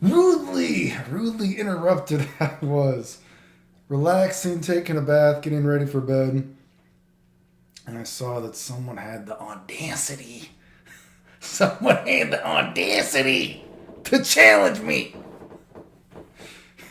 Rudely interrupted I was. Relaxing, taking a bath, getting ready for bed. And I saw that someone had the audacity. Someone had the audacity to challenge me.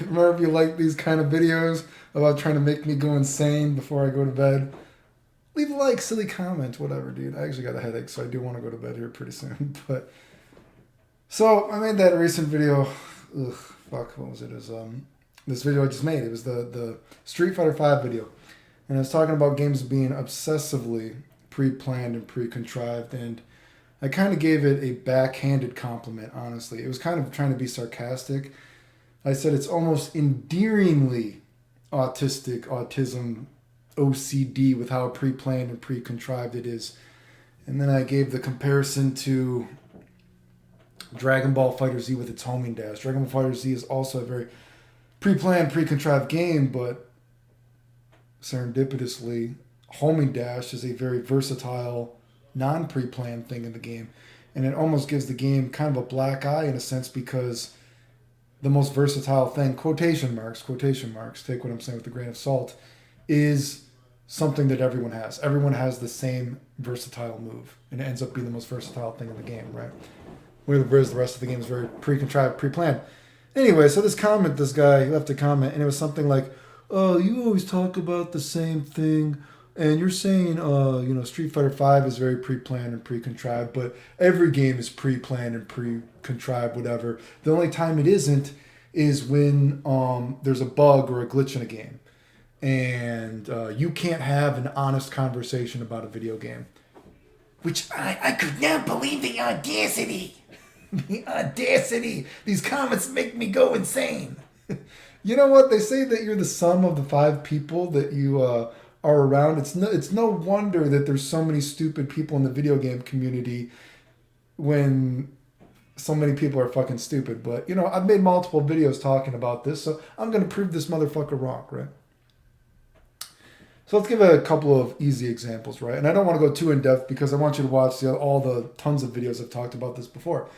Remember if you like these kind of videos about trying to make me go insane before I go to bed? Leave a like, silly comment, whatever, dude. I actually got a headache, so I do want to go to bed here pretty soon. But so I made that recent video. Ugh, fuck, what was it? It was this video I just made. It was the Street Fighter V video, and I was talking about games being obsessively pre-planned and pre-contrived, and I kind of gave it a backhanded compliment. Honestly, it was kind of trying to be sarcastic. I said it's almost endearingly autism, OCD with how pre-planned and pre-contrived it is. And then I gave the comparison to Dragon Ball Fighter Z with its homing dash. Dragon Ball Fighter Z is also a very pre-planned, pre-contrived game, but serendipitously, homing dash is a very versatile, non-pre-planned thing in the game. And it almost gives the game kind of a black eye in a sense because the most versatile thing, quotation marks, take what I'm saying with a grain of salt, is something that everyone has. Everyone has the same versatile move, and it ends up being the most versatile thing in the game, right? Whereas the rest of the game is very pre-contrived, pre-planned. Anyway, so this guy left a comment, and it was something like, "Oh, you always talk about the same thing, and you're saying, Street Fighter V is very pre-planned and pre-contrived, but every game is pre-planned and pre-contrived, whatever. The only time it isn't is when there's a bug or a glitch in a game, and you can't have an honest conversation about a video game." Which I could not believe the audacity. The audacity. These comments make me go insane. You know what? They say that you're the sum of the 5 people that you are around. It's no wonder that there's so many stupid people in the video game community when so many people are fucking stupid. But, I've made multiple videos talking about this, so I'm going to prove this motherfucker wrong, right? So let's give a couple of easy examples, right? And I don't want to go too in-depth because I want you to watch all the tons of videos I've talked about this before.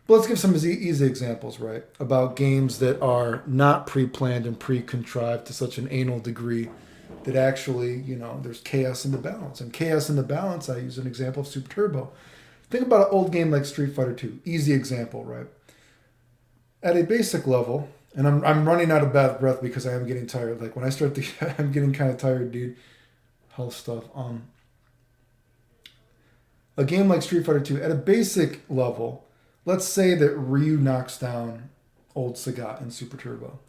But let's give some easy examples, right? About games that are not pre-planned and pre-contrived to such an anal degree that actually, there's chaos in the balance. And chaos in the balance, I use an example of Super Turbo. Think about an old game like Street Fighter 2. Easy example, right? At a basic level, and I'm running out of breath because I am getting tired. Like when I start I'm getting kind of tired, dude. Health stuff. A game like Street Fighter 2, at a basic level, let's say that Ryu knocks down old Sagat in Super Turbo.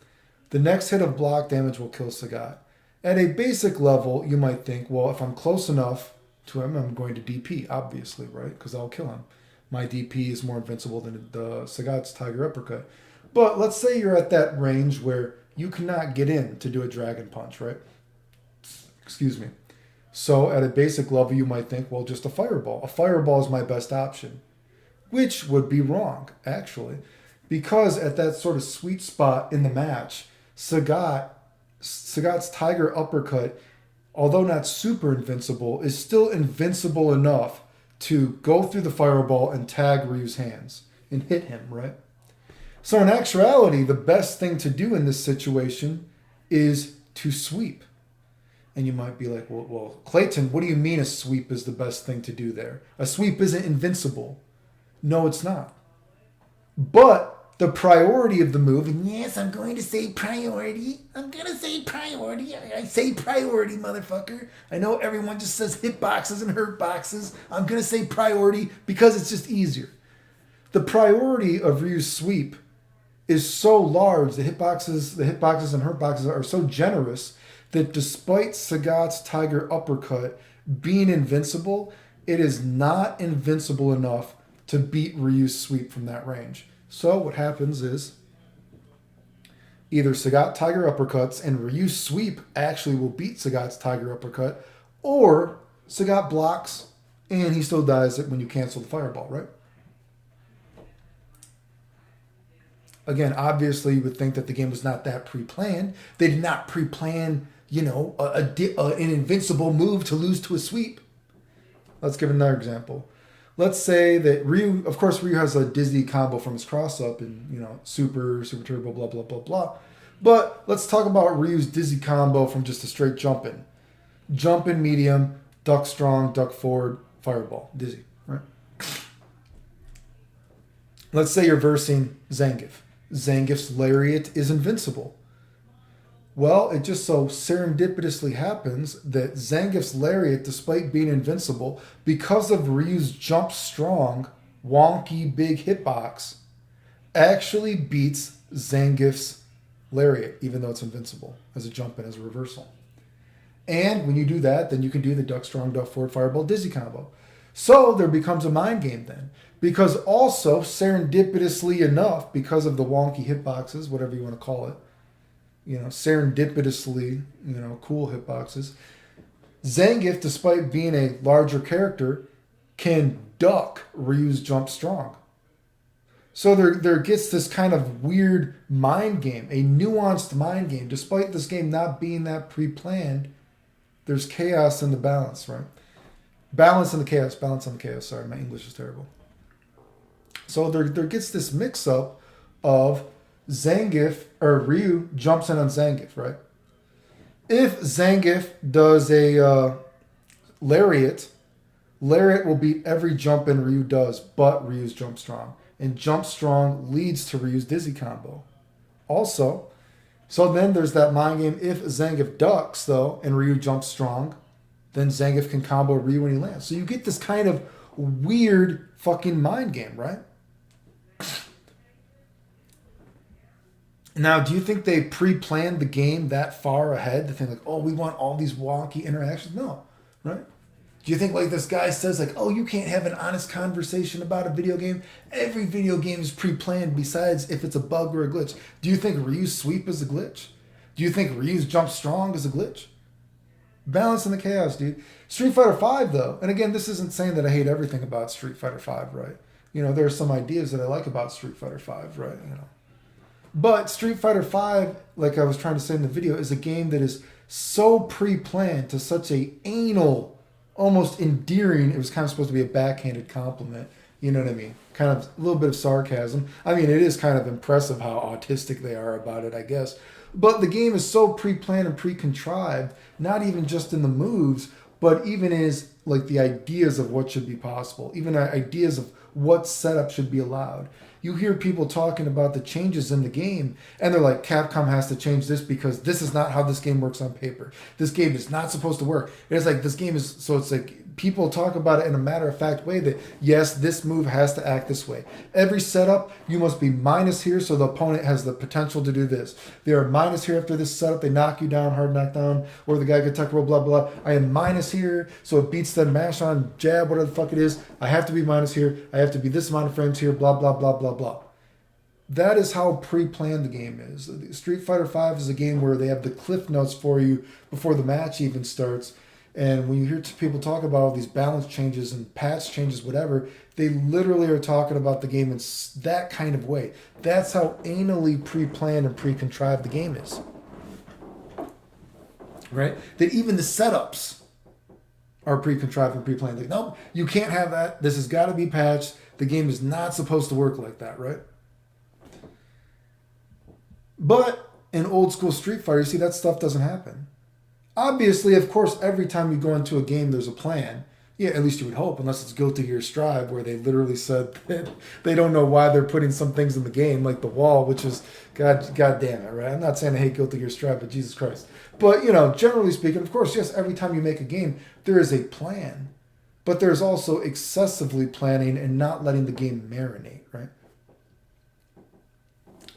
The next hit of block damage will kill Sagat. At a basic level, you might think, well, if I'm close enough to him, I'm going to DP, obviously, right? Because I'll kill him. My DP is more invincible than the Sagat's Tiger Uppercut. But let's say you're at that range where you cannot get in to do a Dragon Punch, right? Excuse me. So at a basic level, you might think, well, just a Fireball. A Fireball is my best option. Which would be wrong, actually. Because at that sort of sweet spot in the match, Sagat's Tiger Uppercut, although not super invincible, is still invincible enough to go through the Fireball and tag Ryu's hands and hit him, right? So in actuality, the best thing to do in this situation is to sweep. And you might be like, well, Clayton, what do you mean a sweep is the best thing to do there? A sweep isn't invincible. No, it's not. But the priority of the move, and yes, I'm going to say priority. I say priority, motherfucker. I know everyone just says hitboxes and hurt boxes. I'm going to say priority because it's just easier. The priority of Ryu's sweep is so large, the hitboxes and hurt boxes are so generous that despite Sagat's Tiger Uppercut being invincible, it is not invincible enough to beat Ryu's sweep from that range. So what happens is either Sagat Tiger Uppercuts and Ryu's sweep actually will beat Sagat's Tiger Uppercut, or Sagat blocks and he still dies when you cancel the Fireball, right? Again, obviously, you would think that the game was not that pre-planned. They did not pre-plan, an invincible move to lose to a sweep. Let's give another example. let's say that Ryu, of course, Ryu has a Dizzy combo from his cross up and, you know, super turbo, blah, blah, blah, blah. But let's talk about Ryu's Dizzy combo from just a straight jump in. Jump in medium, duck strong, duck forward, fireball, Dizzy, right? Let's say you're versing Zangief. Zangief's lariat is invincible. Well, it just so serendipitously happens that Zangief's lariat, despite being invincible, because of Ryu's jump strong, wonky big hitbox, actually beats Zangief's lariat, even though it's invincible, as a jump in, as a reversal. And when you do that, then you can do the duck strong, duck forward, fireball, Dizzy combo. So there becomes a mind game then. Because also, serendipitously enough, because of the wonky hitboxes, whatever you want to call it, you know, serendipitously, you know, cool hitboxes, Zangief, despite being a larger character, can duck Ryu's jump strong. So there gets this kind of weird mind game, a nuanced mind game. Despite this game not being that pre-planned, there's chaos in the balance, right? Balance in the chaos, balance on the chaos. Sorry, my English is terrible. So there gets this mix-up of Zangief, or Ryu jumps in on Zangief, right? If Zangief does a lariat, lariat will beat every jump in Ryu does, but Ryu's jump strong. And jump strong leads to Ryu's Dizzy combo. Also, so then there's that mind game. If Zangief ducks, though, and Ryu jumps strong, then Zangief can combo Ryu when he lands. So you get this kind of weird fucking mind game, right? Now, do you think they pre-planned the game that far ahead to think like, oh, we want all these wonky interactions? No, right? Do you think like this guy says like, oh, you can't have an honest conversation about a video game? Every video game is pre-planned besides if it's a bug or a glitch. Do you think Ryu's sweep is a glitch? Do you think Ryu's jump strong is a glitch? Balance in the chaos, dude. Street Fighter V, though, and again, this isn't saying that I hate everything about Street Fighter V, right? You know, there are some ideas that I like about Street Fighter V, right? You know. But Street Fighter V, like I was trying to say in the video, is a game that is so pre-planned to such a anal, almost endearing, it was kind of supposed to be a backhanded compliment, you know what I mean? Kind of a little bit of sarcasm. I mean, it is kind of impressive how autistic they are about it, I guess. But the game is so pre-planned and pre-contrived, not even just in the moves, but even as like the ideas of what should be possible, even ideas of what setup should be allowed. You hear people talking about the changes in the game, and they're like, Capcom has to change this because this is not how this game works on paper. This game is not supposed to work. And it's like, this game is, so it's like, people talk about it in a matter-of-fact way that, yes, this move has to act this way. Every setup, you must be minus here so the opponent has the potential to do this. They are minus here after this setup, they knock you down, hard knockdown, or the guy gets tech roll, blah, blah. I am minus here, so it beats the mash on, jab, whatever the fuck it is. I have to be minus here. I have to be this amount of frames here, blah, blah, blah, blah, blah. That is how pre-planned the game is. Street Fighter V is a game where they have the cliff notes for you before the match even starts. And when you hear people talk about all these balance changes and patch changes, whatever, they literally are talking about the game in that kind of way. That's how anally pre-planned and pre-contrived the game is. Right? That even the setups are pre-contrived and pre-planned. Like, nope, you can't have that. This has got to be patched. The game is not supposed to work like that, right? But in old school Street Fighter, you see that stuff doesn't happen. Obviously, of course, every time you go into a game, there's a plan. Yeah, at least you would hope, unless it's Guilty Gear Strive, where they literally said that they don't know why they're putting some things in the game, like the wall, which is, God damn it, right? I'm not saying I hate Guilty Gear Strive, but Jesus Christ. But, you know, generally speaking, of course, yes, every time you make a game, there is a plan. But there's also excessively planning and not letting the game marinate, right?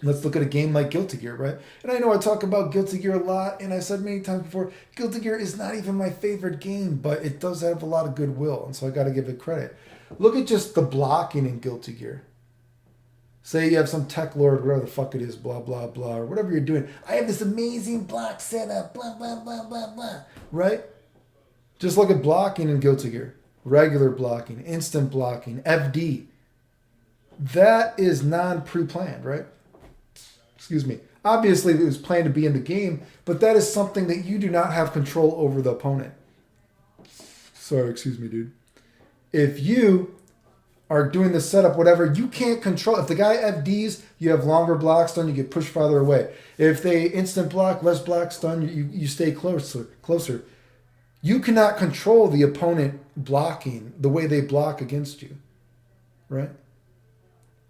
Let's look at a game like Guilty Gear, right? And I know I talk about Guilty Gear a lot, and I said many times before, Guilty Gear is not even my favorite game, but it does have a lot of goodwill, and so I got to give it credit. Look at just the blocking in Guilty Gear. Say you have some tech lord, whatever the fuck it is, blah, blah, blah, or whatever you're doing. I have this amazing block setup, blah, blah, blah, blah, blah, right? Just look at blocking in Guilty Gear. Regular blocking, instant blocking, FD. That is non-pre-planned, right? Excuse me. Obviously, it was planned to be in the game, but that is something that you do not have control over the opponent. Sorry, excuse me, dude. If you are doing the setup, whatever, you can't control. If the guy FDs, you have longer blocks done, you get pushed farther away. If they instant block, less blocks done, you stay closer. You cannot control the opponent blocking the way they block against you, right?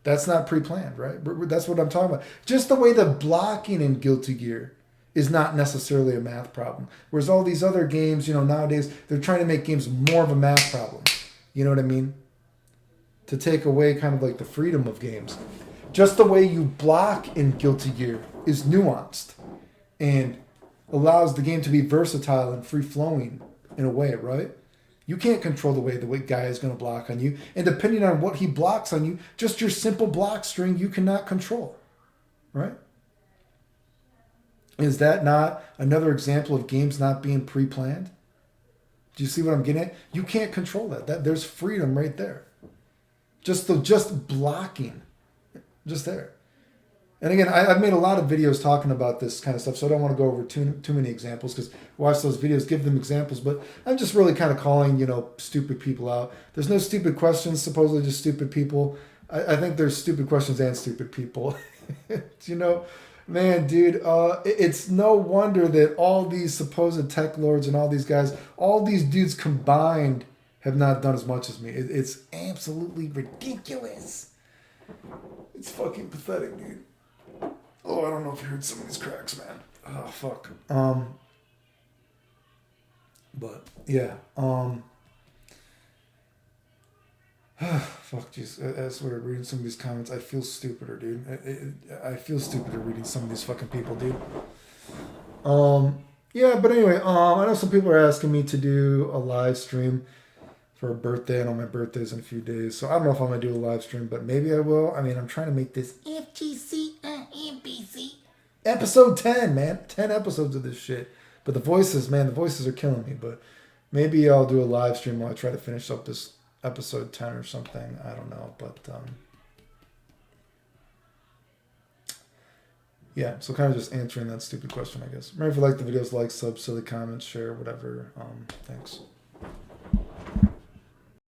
That's not pre-planned, right? That's what I'm talking about. Just the way the blocking in Guilty Gear is not necessarily a math problem. Whereas all these other games, nowadays, they're trying to make games more of a math problem. You know what I mean? To take away kind of like the freedom of games. Just the way you block in Guilty Gear is nuanced and allows the game to be versatile and free-flowing in a way, right? You can't control the way guy is going to block on you. And depending on what he blocks on you, just your simple block string you cannot control, right? Is that not another example of games not being pre-planned? Do you see what I'm getting at? You can't control that. There's freedom right there. Just blocking, just there. And again, I've made a lot of videos talking about this kind of stuff, so I don't want to go over too many examples, because watch those videos, give them examples. But I'm just really kind of calling, stupid people out. There's no stupid questions, supposedly just stupid people. I think there's stupid questions and stupid people. Man, dude, it's no wonder that all these supposed tech lords and all these guys, all these dudes combined have not done as much as me. It's absolutely ridiculous. It's fucking pathetic, dude. Oh, I don't know if you heard some of these cracks, man. Oh, fuck. But, yeah. Fuck, jeez. As we're reading some of these comments, I feel stupider, dude. I feel stupider reading some of these fucking people, dude. Yeah, but anyway, I know some people are asking me to do a live stream for a birthday. I know my birthday's in a few days, so I don't know if I'm going to do a live stream, but maybe I will. I mean, I'm trying to make this FGC, NBC. Episode 10, man. 10 episodes of this shit. But the voices are killing me, but maybe I'll do a live stream while I try to finish up this episode 10 or something. I don't know, but yeah, so kind of just answering that stupid question, I guess. Remember, if you like the videos, like, sub, silly comments, share, whatever. Thanks.